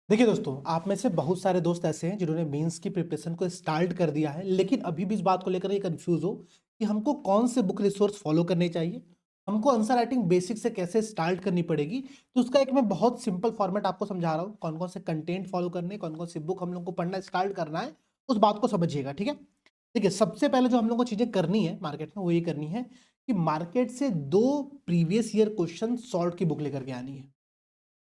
देखिए दोस्तों, आप में से बहुत सारे दोस्त ऐसे हैं जिन्होंने मेंस की प्रिपरेशन को स्टार्ट कर दिया है, लेकिन अभी भी इस बात को लेकर ये कंफ्यूज हो कि हमको कौन से बुक रिसोर्स फॉलो करने चाहिए, हमको आंसर राइटिंग बेसिक से कैसे स्टार्ट करनी पड़ेगी। तो उसका एक मैं बहुत सिंपल फॉर्मेट आपको समझा रहा हूँ, कौन कौन से कंटेंट फॉलो करने, कौन कौन सी बुक हम लोग को पढ़ना स्टार्ट करना है, उस बात को समझिएगा। ठीक है, देखिए सबसे पहले जो हम लोग को चीजें करनी है मार्केट में वो ये करनी है कि मार्केट से 2 प्रीवियस ईयर क्वेश्चन सॉल्व की बुक लेकर के आनी है।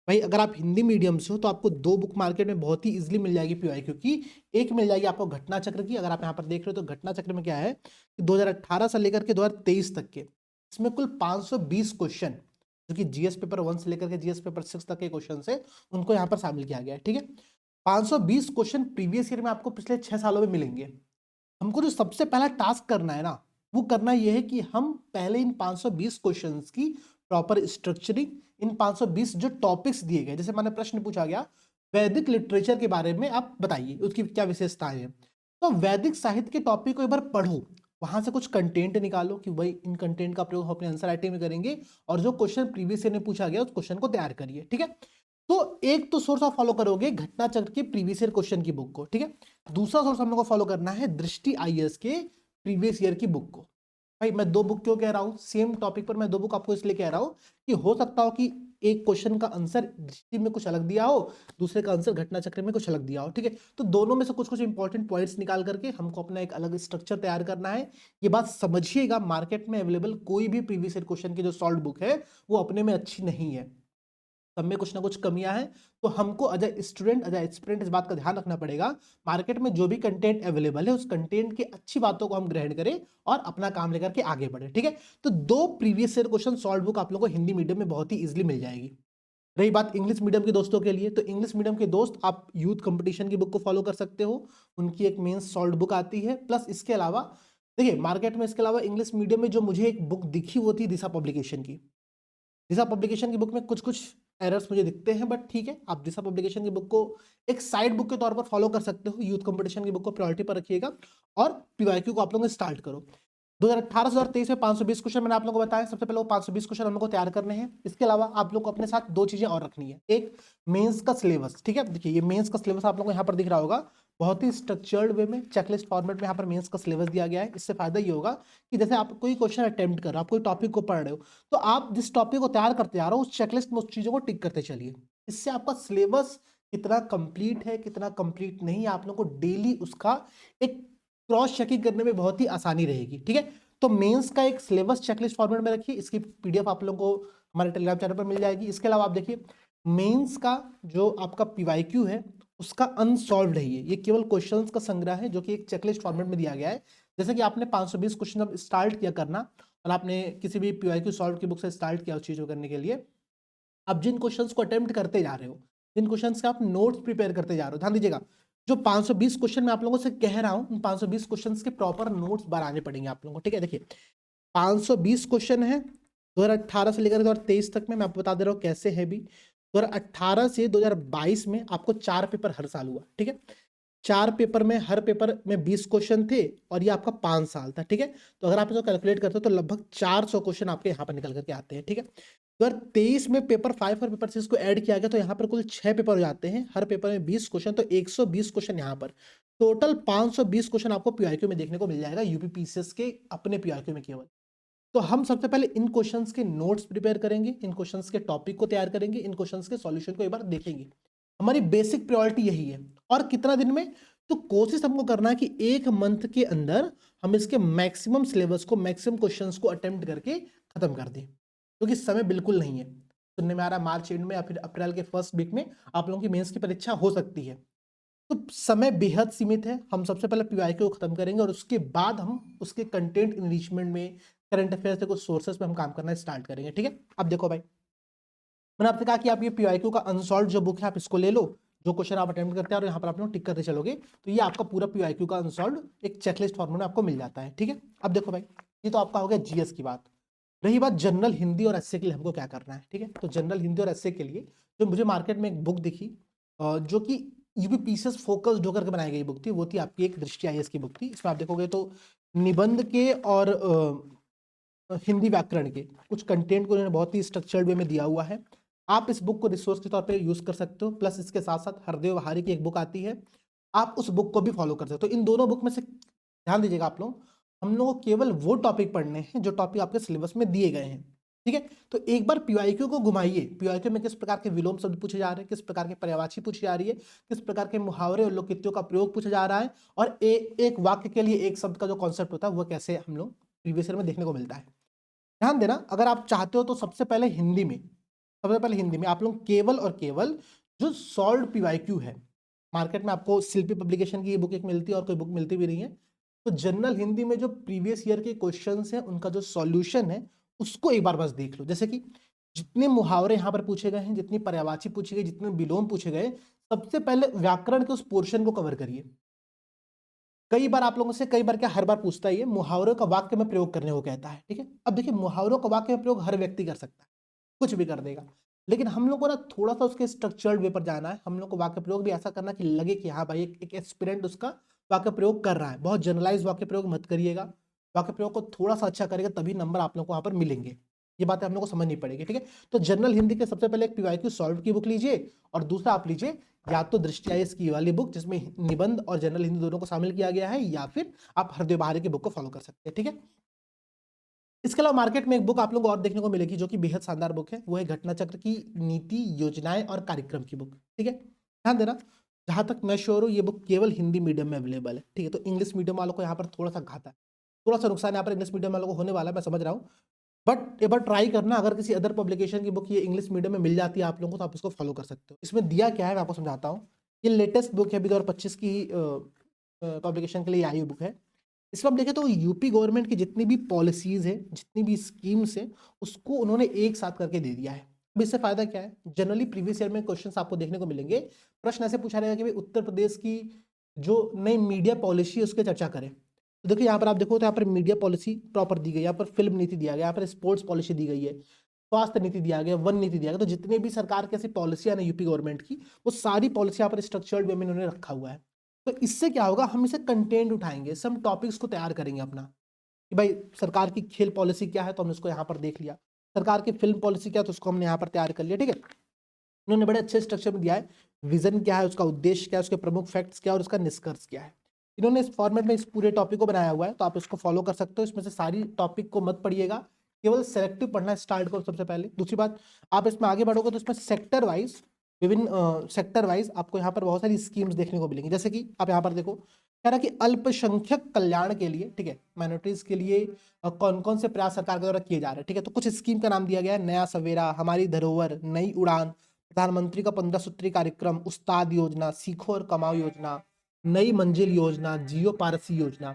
भाई अगर आप हिंदी मीडियम से हो तो आपको 2 बुक मार्केट में बहुत ही इजीली मिल जाएगी पीवाईक्यू की। एक मिल जाएगी आपको घटना चक्र की, अगर आप यहाँ पर देख रहे हो तो घटना चक्र में क्या है कि 2018 से लेकर के 2023 तक के इसमें कुल 520 क्वेश्चन जो कि जीएस पेपर 1 से लेकर के जीएस पेपर 6 तक के क्वेश्चन है उनको यहाँ पर शामिल किया गया है। ठीक है, 520 क्वेश्चन प्रीवियस ईयर में आपको पिछले 6 सालों में मिलेंगे। हमको जो सबसे पहला टास्क करना है ना, वो करना ये है कि हम पहले इन 520 क्वेश्चंस की प्रॉपर स्ट्रक्चरिंग, इन 520 जो टॉपिक्स दिए गए, जैसे मैंने प्रश्न पूछा गया वैदिक लिटरेचर के बारे में आप बताइए उसकी क्या विशेषताएं हैं, तो वैदिक साहित्य के टॉपिक को एक बार पढ़ो, वहां से कुछ कंटेंट निकालो कि भाई इन कंटेंट का प्रयोग हम अपने आंसर राइटिंग में करेंगे, और जो क्वेश्चन प्रीवियस ईयर में पूछा गया उस क्वेश्चन को तैयार करिए। ठीक है, तो एक तो सोर्स आप फॉलो करोगे घटना चक्र के प्रीवियस ईयर क्वेश्चन की बुक को। ठीक है, दूसरा सोर्स हम लोग को फॉलो करना है दृष्टि आईएएस के प्रीवियस ईयर की बुक को। भाई मैं 2 बुक क्यों कह रहा हूं, सेम टॉपिक पर मैं 2 बुक आपको इसलिए कह रहा हूं कि हो सकता हो कि एक क्वेश्चन का आंसर दृष्टि में कुछ अलग दिया हो, दूसरे का आंसर घटना चक्र में कुछ अलग दिया हो। ठीक है, तो दोनों में से कुछ कुछ इंपॉर्टेंट पॉइंट्स निकाल करके हमको अपना एक अलग स्ट्रक्चर तैयार करना है। ये बात समझिएगा, मार्केट में अवेलेबल कोई भी प्रीवियस ईयर क्वेश्चन की जो सॉल्व बुक है वो अपने में अच्छी नहीं है, सब में कुछ ना कुछ कमियां हैं। तो हमको as a student as a aspirant इस बात का ध्यान रखना पड़ेगा, मार्केट में जो भी कंटेंट अवेलेबल है उस कंटेंट की अच्छी बातों को हम ग्रहण करें और अपना काम लेकर के आगे बढ़े। ठीक है, तो 2 previous year question solve book आप लोगों को हिंदी मीडियम में बहुत ही इजीली मिल जाएगी। रही बात इंग्लिश मीडियम के दोस्तों के लिए, तो इंग्लिश मीडियम के दोस्त आप यूथ कंपटीशन की बुक को फॉलो कर सकते हो, उनकी एक मेंस सॉल्व बुक आती है। प्लस इसके अलावा देखिए मार्केट में इसके अलावा इंग्लिश मीडियम में जो मुझे एक बुक दिखी वो थी दिशा पब्लिकेशन की। दिशा पब्लिकेशन की बुक में कुछ कुछ एरर्स मुझे दिखते हैं, बट ठीक है, आप दिशा पब्लिकेशन की बुक को एक साइड बुक के तौर पर फॉलो कर सकते हो। यूथ कंपटीशन की बुक को प्रायोरिटी पर रखिएगा और पीवाईक्यू को आप लोग स्टार्ट करो। 2018 से 2023 में 520 क्वेश्चन मैंने आप लोगों को बताया, सबसे पहले वो 520 क्वेश्चन हम लोग को तैयार करने हैं। इसके अलावा आप लोग को अपने साथ 2 चीजें और रखनी है, एक मेंस का सिलेबस। ठीक है, देखिए ये मेंस का सिलेबस आप लोगों को यहाँ पर दिख रहा होगा, बहुत ही स्ट्रक्चर्ड वे में चेकलिस्ट फॉर्मेट में यहाँ पर मेंस का सिलेबस दिया गया है। इससे फायदा ये होगा कि जैसे आप कोई क्वेश्चन अटेम्प्ट कर रहे हो, आप कोई टॉपिक को पढ़ रहे हो, तो आप जिस टॉपिक को तैयार करते जा रहे हो उस चेकलिस्ट में उस चीजों को टिक करते चलिए। इससे आपका सिलेबस कितना कंप्लीट है कितना कंप्लीट नहीं है, आप लोगों को डेली उसका एक क्रॉस चेकिंग करने में बहुत ही आसानी रहेगी। ठीक है, तो मेंस का एक सिलेबस चेकलिस्ट फॉर्मेट में रखिए, इसकी पीडीएफ आप लोगों को हमारे टेलीग्राम चैनल पर मिल जाएगी। इसके अलावा आप देखिए मेंस का जो आपका पीवाईक्यू है उसका अनसॉल्व्ड है, ये केवल क्वेश्चंस का संग्रह है जो कि एक चेकलिस्ट फॉर्मेट में दिया गया है। जैसे कि आपने 520 क्वेश्चन अब स्टार्ट किया करना और आपने किसी भी पीवाईक्यू सॉल्व की बुक से स्टार्ट किया उस चीज को करने के लिए, अब जिन क्वेश्चंस को अटेम्प्ट करते जा रहे हो, जिन क्वेश्चंस का आप नोट्स प्रिपेयर करते जा रहे हो, ध्यान दीजिएगा जो 520 क्वेश्चन मैं आप लोगों से कह रहा हूं उन 520 क्वेश्चंस के प्रॉपर नोट्स बनाने पड़ेंगे आप लोगों को। ठीक है, देखिए 520 क्वेश्चन है 2018 से लेकर 2023 तक में, मैं आपको बता दे रहा हूँ कैसे है भी। 2018 से 2022 में आपको 4 पेपर हर साल हुआ। ठीक है, 4 पेपर में हर पेपर में 20 क्वेश्चन थे और ये आपका 5 साल था। ठीक है, तो अगर आप इसको कैलकुलेट करते हो तो लगभग 400 क्वेश्चन आपके यहाँ पर निकल करके आते हैं। ठीक है, 2023 में पेपर 5 और पेपर 6 को ऐड किया गया तो यहाँ पर कुल 6 पेपर हो जाते हैं, हर पेपर में 20 क्वेश्चन, तो 120 क्वेश्चन यहाँ पर, टोटल 520 क्वेश्चन आपको पीआईक्यू में देखने को मिल जाएगा, यूपी पीसीएस के अपने पीआईक्यू में केवल। तो हम सबसे पहले इन क्वेश्चंस के नोट्स प्रिपेयर करेंगे, इन क्वेश्चंस के टॉपिक को तैयार करेंगे, इन क्वेश्चंस के सॉल्यूशन को एक बार देखेंगे। हमारी बेसिक प्रायोरिटी यही है। और कितना दिन में, तो कोशिश हमको करना है कि 1 मंथ के अंदर हम इसके मैक्सिमम सिलेबस को, मैक्सिमम क्वेश्चंस को अटेम्प्ट करके खत्म कर दें, क्योंकि समय बिल्कुल नहीं है। सुनने में आ रहा है मार्च एंड में या फिर अप्रैल के फर्स्ट वीक में आप लोगों की मेंस की परीक्षा हो सकती है, तो समय बेहद सीमित है। हम सबसे पहले पीवाईक्यू को खत्म करेंगे और उसके बाद हम उसके कंटेंट इनरिचमेंट में, करंट अफेयर्स से कुछ सोर्सेस पे हम काम करना स्टार्ट करेंगे। ठीक है, अब देखो भाई, मैंने आपसे कहा कि आप ये पीवाईक्यू का अनसॉल्व जो बुक है आप इसको ले लो, जो क्वेश्चन आप अटेम्प्ट करते हैं और यहाँ पर आप लोग टिक करते चलोगे तो ये आपका पूरा पीवाईक्यू का अनसॉल्व एक चेकलिस्ट फॉर्मेट में आपको मिल जाता है। ठीक है, अब देखो भाई, ये तो आपका हो गया जीएस की बात। रही बात जनरल हिंदी और एसए के लिए हमको क्या करना है। ठीक है, तो जनरल हिंदी और एसए के लिए जो मुझे मार्केट में एक बुक दिखी, जो कि यूपी पीसीएस फोकस्ड होकर के बनाई गई बुक थी, वो थी आपकी एक दृष्टि आईएएस की बुक थी। इसमें आप देखोगे तो निबंध के और हिंदी व्याकरण के कुछ कंटेंट को उन्होंने बहुत ही स्ट्रक्चर्ड वे में दिया हुआ है। आप इस बुक को रिसोर्स के तौर पे यूज कर सकते हो। प्लस इसके साथ साथ हरदेव वहारी की एक बुक आती है, आप उस बुक को भी फॉलो कर सकते हो। इन दोनों बुक में से ध्यान दीजिएगा आप लोग, हम लोगों को केवल वो टॉपिक पढ़ने हैं जो टॉपिक आपके सिलेबस में दिए गए हैं, ठीक है। तो एक बार पीवाईक्यू को घुमाइए, पीवाईक्यू में किस प्रकार के विलोम शब्द पूछे जा रहे हैं, किस प्रकार के पर्यायवाची पूछी जा रही है, किस प्रकार के मुहावरे और लोकोक्तियों का प्रयोग पूछा जा रहा है, और एक वाक्य के लिए एक शब्द का जो कॉन्सेप्ट होता है वो कैसे हम लोग प्रीवियस ईयर में देखने को मिलता है। ध्यान देना, अगर आप चाहते हो तो सबसे पहले हिंदी में, आप लोग केवल और केवल जो सॉल्व पीवाईक्यू है, मार्केट में आपको शिल्पी पब्लिकेशन की बुक एक मिलती है और कोई बुक मिलती भी नहीं है, तो जनरल हिंदी में जो प्रीवियस ईयर के क्वेश्चंस हैं उनका जो सॉल्यूशन है उसको एक बार बस देख लो। जैसे कि जितने मुहावरे यहाँ पर पूछे गए हैं, जितनी पर्यायवाची पूछी गई, जितने विलोम पूछे गए, सबसे पहले व्याकरण के उस पोर्शन को कवर करिए। कई बार आप लोगों से, कई बार क्या हर बार पूछता है, ये मुहावरों का वाक्य में प्रयोग करने को कहता है, ठीक है। अब देखिए, मुहावरों का वाक्य में प्रयोग हर व्यक्ति कर सकता है, कुछ भी कर देगा, लेकिन हम लोग को ना थोड़ा सा उसके स्ट्रक्चर्ड वे पर जाना है। हम लोग को वाक्य प्रयोग भी ऐसा करना कि लगे कि हाँ भाई एक एस्पिरेंट उसका वाक्य प्रयोग कर रहा है। बहुत जनरलाइज वाक्य प्रयोग मत करिएगा, वाक्य प्रयोग को थोड़ा सा अच्छा करेगा तभी नंबर आप लोग को वहां पर मिलेंगे। ये बातें हम लोग को समझनी पड़ेगी, ठीक है। तो जनरल हिंदी के सबसे पहले एक पीवाईक्यू सॉल्व की बुक लीजिए, और दूसरा आप लीजिए या तो दृष्टि आईएएस की वाली बुक जिसमें निबंध और जनरल हिंदी दोनों को शामिल किया गया है, या फिर आप हरदेव बहारी की बुक को फॉलो कर सकते हैं, ठीक है। इसके अलावा मार्केट में एक बुक आप लोगों को और देखने को मिलेगी जो कि बेहद शानदार बुक है, वो है घटना चक्र की नीति, योजनाएं और कार्यक्रम की बुक, ठीक है। ध्यान देना, जहां तक मैं श्योर हूं ये बुक केवल हिंदी मीडियम में अवेलेबल है, ठीक है। तो इंग्लिश मीडियम वालों को यहाँ पर थोड़ा सा घाटा है, थोड़ा सा नुकसान यहाँ पर इंग्लिश मीडियम वालों को होने वाला है, मैं समझ रहा हूँ। बट एक बार ट्राई करना, अगर किसी अदर पब्लिकेशन की बुक ये इंग्लिश मीडियम में मिल जाती है आप लोगों को तो आप इसको फॉलो कर सकते हो। इसमें दिया क्या है मैं आपको समझाता हूँ। ये लेटेस्ट बुक है, अभी 2025 की पब्लिकेशन के लिए आई हुई बुक है। इसमें आप देखें तो यूपी गवर्नमेंट की जितनी भी पॉलिसीज है, जितनी भी स्कीम्स है, उसको उन्होंने एक साथ करके दे दिया है। अब इससे फायदा क्या है, जनरली प्रीवियस ईयर में क्वेश्चंस आपको देखने को मिलेंगे, प्रश्न ऐसे पूछा रहेगा कि भाई उत्तर प्रदेश की जो नई मीडिया पॉलिसी है उसकी चर्चा करें। तो देखिए यहाँ पर आप देखो तो यहाँ पर मीडिया पॉलिसी प्रॉपर दी गई, यहाँ पर फिल्म नीति दिया गया, यहाँ पर स्पोर्ट्स पॉलिसी दी गई है, स्वास्थ्य नीति दिया गया, वन नीति दिया गया। तो जितने भी सरकार की ऐसी पॉलिसियां ना यूपी गवर्नमेंट की, वो सारी पॉलिसी यहाँ पर स्ट्रक्चर्ड वे में इन्होंने रखा हुआ है। तो इससे क्या होगा, हम इसे कंटेंट उठाएंगे, सम टॉपिक्स को तैयार करेंगे अपना, कि भाई सरकार की खेल पॉलिसी क्या है तो हमने उसको यहाँ पर देख लिया, सरकार की फिल्म पॉलिसी क्या है तो उसको हमने यहाँ पर तैयार कर लिया, ठीक है। उन्होंने बड़े अच्छे स्ट्रक्चर में दिया है, विजन क्या है, उसका उद्देश्य क्या है, उसके प्रमुख फैक्ट्स क्या है और उसका निष्कर्ष क्या है। इन्होंने इस फॉर्मेट में इस पूरे टॉपिक को बनाया हुआ है, तो आप इसको फॉलो कर सकते हो। इसमें से सारी टॉपिक को मत पढ़िएगा, केवल सेलेक्टिव पढ़ना स्टार्ट करो सबसे पहले। दूसरी बात, आप इसमें आगे बढ़ोगे तो इसमें सेक्टर वाइज, विभिन्न सेक्टर वाइज आपको यहाँ पर बहुत सारी स्कीम्स देखने को मिलेंगी। जैसे कि आप यहाँ पर देखो, कह रहा है कि अल्पसंख्यक कल्याण के लिए, ठीक है, माइनॉरिटीज के लिए कौन कौन से प्रयास सरकार के द्वारा किए जा रहे हैं, ठीक है। तो कुछ स्कीम का नाम दिया गया है, नया सवेरा, हमारी धरोहर, नई उड़ान, प्रधानमंत्री का 15 सूत्री कार्यक्रम, उस्ताद योजना, सीखो और कमाओ योजना, नई मंजिल योजना, जियो पारसी योजना।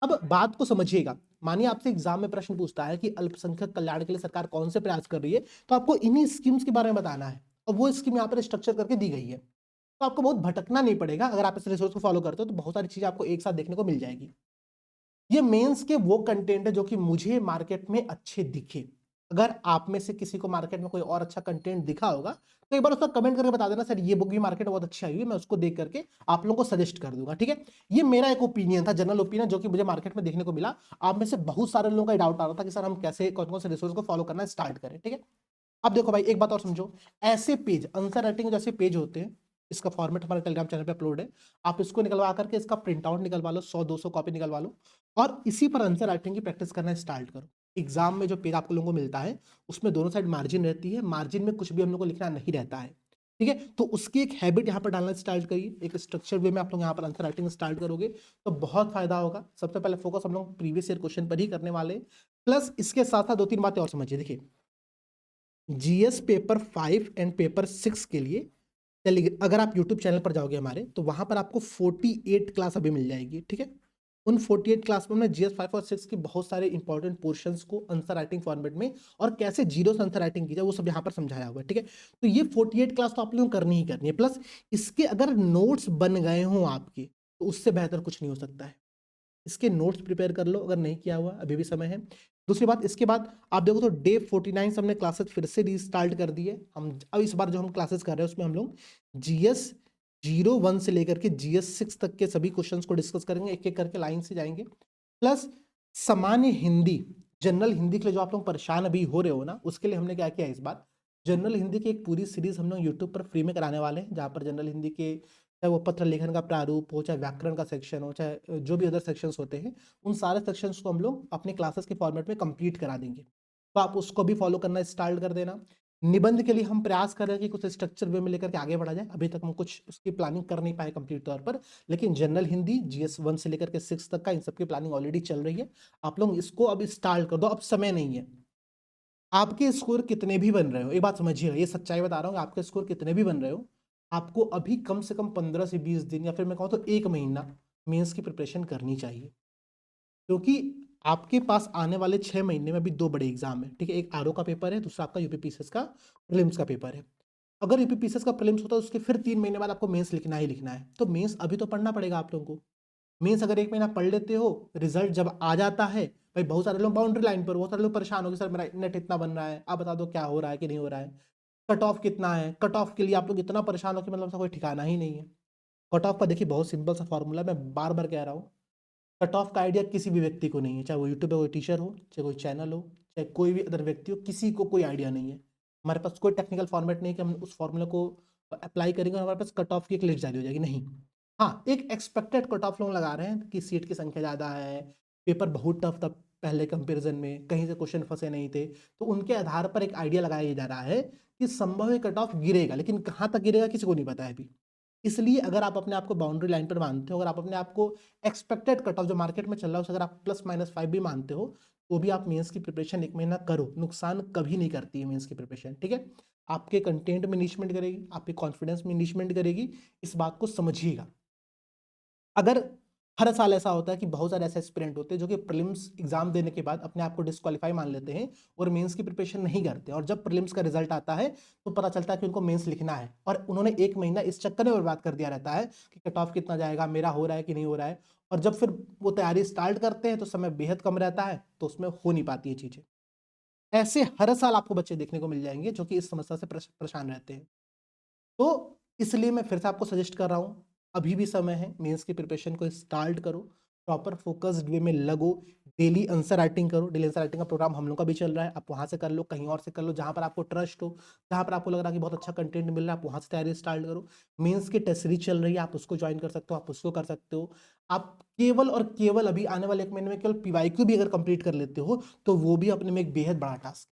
अब बात को समझिएगा, मानिए आपसे एग्जाम में प्रश्न पूछता है कि अल्पसंख्यक कल्याण के लिए सरकार कौन से प्रयास कर रही है, तो आपको इन्हीं स्कीम्स के बारे में बताना है, और वो स्कीम यहाँ पर स्ट्रक्चर करके दी गई है। तो आपको बहुत भटकना नहीं पड़ेगा, अगर आप इस रिसोर्स को फॉलो करते हो तो बहुत सारी चीजें आपको एक साथ देखने को मिल जाएगी। ये मेंस के वो कंटेंट है जो कि मुझे मार्केट में अच्छे दिखे। अगर आप में से किसी को मार्केट में कोई और अच्छा कंटेंट दिखा होगा तो एक बार उसका कमेंट करके बता देना, सर ये बुक भी मार्केट में बहुत अच्छी आई हुई है, मैं उसको देख करके आप लोगों को सजेस्ट कर दूंगा, ठीक है। ये मेरा एक ओपिनियन था, जनरल ओपिनियन, जो कि मुझे मार्केट में देखने को मिला। आप में से बहुत सारे लोगों का डाउट आ रहा था कि सर हम कैसे कौन कौन से रिसोर्स को फॉलो करना स्टार्ट करें, ठीक है। अब देखो भाई, एक बात और समझो, ऐसे पेज, आंसर राइटिंग जैसे पेज होते हैं, इसका फॉर्मेट हमारे टेलीग्राम चैनल पे अपलोड है, आप इसको निकलवा करके इसका प्रिंट आउट निकलवा लो, 100-200 कॉपी निकलवा लो, और इसी पर आंसर राइटिंग की प्रैक्टिस करना स्टार्ट करो। एग्जाम में जो पेज आप लोगों को मिलता है उसमें दोनों साइड मार्जिन रहती है, मार्जिन में कुछ भी हम लोग को लिखना नहीं रहता है, ठीक है। तो उसकी एक हैबिट यहाँ पर डालना स्टार्ट करिए, एक स्ट्रक्चर वे में आप लोग यहाँ पर आंसर राइटिंग स्टार्ट करोगे तो बहुत फायदा होगा। सबसे पहले फोकस हम लोग प्रीवियस ईयर क्वेश्चन पर ही करने वाले, प्लस इसके साथ साथ 2-3 बातें और समझिए। देखिए, जीएस पेपर 5 एंड पेपर 6 के लिए चलिए, अगर आप यूट्यूब चैनल पर जाओगे हमारे तो वहां पर आपको 48 क्लास अभी मिल जाएगी, ठीक है। उन 48 क्लास में हमने जीएस 5 और 6 की बहुत सारे इंपॉर्टेंट पोर्शंस को आंसर राइटिंग फॉर्मेट में और कैसे जीरो से आंसर राइटिंग की जाए वो सब यहाँ पर समझाया हुआ है, ठीक है। तो ये 48 क्लास तो आप लोगों को करनी ही करनी है, प्लस इसके अगर नोट्स बन गए हों आपके तो उससे बेहतर कुछ नहीं हो सकता है। इसके नोट्स प्रिपेयर कर लो, अगर नहीं किया हुआ अभी भी समय है। दूसरी बात, इसके बाद आप देखो तो डे 49 से हमने क्लासेस फिर से रीस्टार्ट कर दिए। हम अब इस बार जो हम क्लासेस कर रहे हैं उसमें हम लोग जीएस 01 से लेकर के जीएस 6 तक के सभी क्वेश्चंस को डिस्कस करेंगे, एक एक करके लाइन से जाएंगे। प्लस सामान्य हिंदी, जनरल हिंदी के लिए जो आप लोग परेशान अभी हो रहे हो ना, उसके लिए हमने क्या किया इस बार, जनरल हिंदी की एक पूरी सीरीज़ हम लोग यूट्यूब पर फ्री में कराने वाले हैं, जहाँ पर जनरल हिंदी के चाहे वो पत्र लेखन का प्रारूप हो, चाहे व्याकरण का सेक्शन हो, चाहे जो भी अदर सेक्शंस होते हैं, उन सारे सेक्शंस को हम लोग अपने क्लासेस के फॉर्मेट में कंप्लीट करा देंगे। तो आप उसको भी फॉलो करना स्टार्ट कर देना। निबंध के लिए हम प्रयास कर रहे हैं कि कुछ स्ट्रक्चर वे में लेकर के आगे बढ़ा जाए। अभी तक हम कुछ उसकी प्लानिंग कर नहीं पाए कंप्लीट तौर पर, लेकिन जनरल हिंदी जीएस 1 से लेकर के 6 तक का इन सब की प्लानिंग ऑलरेडी चल रही है। आप लोग इसको अब स्टार्ट कर दो, अब समय नहीं है। आपके स्कोर कितने भी बन रहे हो, एक बात समझिएगा, ये सच्चाई बता रहा हूँ, आपके स्कोर कितने भी बन रहे हो, आपको अभी कम से कम 15 से 20 दिन या फिर मैं कहूँ तो 1 महीना मेंस की प्रिपरेशन करनी चाहिए। क्योंकि आपके पास आने वाले 6 महीने में अभी 2 बड़े एग्जाम हैं, ठीक है? एक आरओ का पेपर है, दूसरा आपका यूपीपीसीएस का प्रीलिम्स का पेपर है। अगर यूपीपीसीएस का प्रीलिम्स होता है, उसके फिर 3 महीने बाद आपको मेंस लिखना ही लिखना है। तो मेंस अभी तो पढ़ना पड़ेगा आप लोगों को। मेंस अगर 1 महीना पढ़ लेते हो, रिजल्ट जब आ जाता है, भाई बहुत सारे लोग बाउंड्री लाइन पर, बहुत सारे लोग परेशान हो गए, सर मेरा नेट इतना बन रहा है, आप बता दो क्या हो रहा है कि नहीं हो रहा है? कट ऑफ कितना है? कट ऑफ के लिए आप लोग इतना परेशान हो कि मतलब उसका कोई ठिकाना ही नहीं है। कट ऑफ का देखिए बहुत सिंपल सा फॉर्मूला, मैं बार-बार कह रहा हूँ। कट ऑफ का आइडिया किसी भी व्यक्ति को नहीं है, चाहे वो यूट्यूब पे कोई टीचर हो, चाहे कोई चैनल हो, चाहे कोई भी अदर व्यक्ति हो, किसी को कोई आइडिया नहीं है। हमारे पास कोई टेक्निकल फॉर्मेट नहीं है कि हम उस फॉर्मूला को अप्लाई करेंगे और हमारे पास कट ऑफ की एक लिस्ट जारी हो जाएगी, नहीं। हाँ, एक एक्सपेक्टेड कट ऑफ लोग लगा रहे हैं कि सीट की संख्या ज़्यादा है, पेपर बहुत टफ था पहले कंपैरिजन में, कहीं से क्वेश्चन फँसे नहीं थे, तो उनके आधार पर एक आइडिया लगाया जा रहा है कि संभव है कट ऑफ गिरेगा, लेकिन कहाँ तक गिरेगा किसी को नहीं पता है अभी। इसलिए अगर आप अपने आप को बाउंड्री लाइन पर मानते हो, अगर आप अपने आप को एक्सपेक्टेड कट ऑफ जो मार्केट में चल रहा है उसे अगर आप +-5 भी मानते हो, तो भी आप मेंस की प्रिपरेशन 1 महीना करो, नुकसान कभी नहीं करती है मेंस की प्रिपरेशन, ठीक है? आपके कंटेंट में इनिशमेंट करेगी, आपके कॉन्फिडेंस में इनिशमेंट करेगी, इस बात को समझिएगा। अगर हर साल ऐसा होता है कि बहुत सारे ऐसे एस्पिरेंट होते हैं जो कि प्रीलिम्स एग्जाम देने के बाद अपने आप को डिस्क्वालीफाई मान लेते हैं और मेंस की प्रिपरेशन नहीं करते, और जब प्रीलिम्स का रिजल्ट आता है तो पता चलता है कि उनको मेंस लिखना है और उन्होंने 1 महीना इस चक्कर में बर्बाद कर दिया रहता है कि कट ऑफ कितना जाएगा, मेरा हो रहा है कि नहीं हो रहा है, और जब फिर वो तैयारी स्टार्ट करते हैं तो समय बेहद कम रहता है, तो उसमें हो नहीं पाती है चीजें। ऐसे हर साल आपको बच्चे देखने को मिल जाएंगे जो कि इस समस्या से परेशान रहते हैं। तो इसलिए मैं फिर से आपको सजेस्ट कर रहा हूँ, अभी भी समय है, मेंस की प्रिपरेशन को स्टार्ट करो, प्रॉपर फ़ोकस्ड वे में लगो, डेली आंसर राइटिंग करो, डेली आंसर राइटिंग का प्रोग्राम हम लोग का भी चल रहा है, आप वहाँ से कर लो, कहीं और से कर लो, जहाँ पर आपको ट्रस्ट हो, जहाँ पर आपको लग रहा है कि बहुत अच्छा कंटेंट मिल रहा है, आप वहाँ से तैयारी स्टार्ट करो। मेंस की टेस्ट सीरीज चल रही है, आप उसको जॉइन कर सकते हो, आप उसको कर सकते हो। आप केवल और केवल अभी आने वाले 1 महीने में केवल पीवाईक्यू भी अगर कंप्लीट कर लेते हो, तो वो भी अपने में एक बेहद बड़ा टास्क।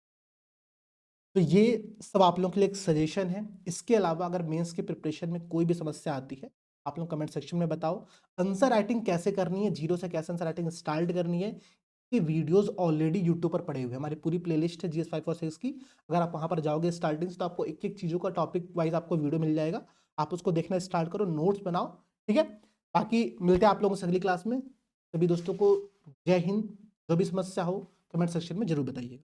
तो ये सब आप लोगों के लिए एक सजेशन है। इसके अलावा अगर मेंस की प्रिपरेशन में कोई भी समस्या आती है, आप लोग कमेंट सेक्शन में बताओ। आंसर राइटिंग कैसे करनी है, जीरो से कैसे आंसर राइटिंग स्टार्ट करनी है, ये वीडियोस ऑलरेडी यूट्यूब पर पड़े हुए हैं। हमारी पूरी प्लेलिस्ट है जीएस 5 और 6 की। अगर आप वहाँ पर जाओगे स्टार्टिंग से, तो आपको एक-एक चीज़ों का टॉपिक वाइज़ आपको वीडियो मिल जाएगा। आप उसको देखना स्टार्ट करो, नोट्स बनाओ, ठीक है? बाकी मिलते हैं आप लोगों से अगली क्लास में। सभी दोस्तों को जय हिंद। जो भी समस्या हो कमेंट सेक्शन में ज़रूर बताइएगा।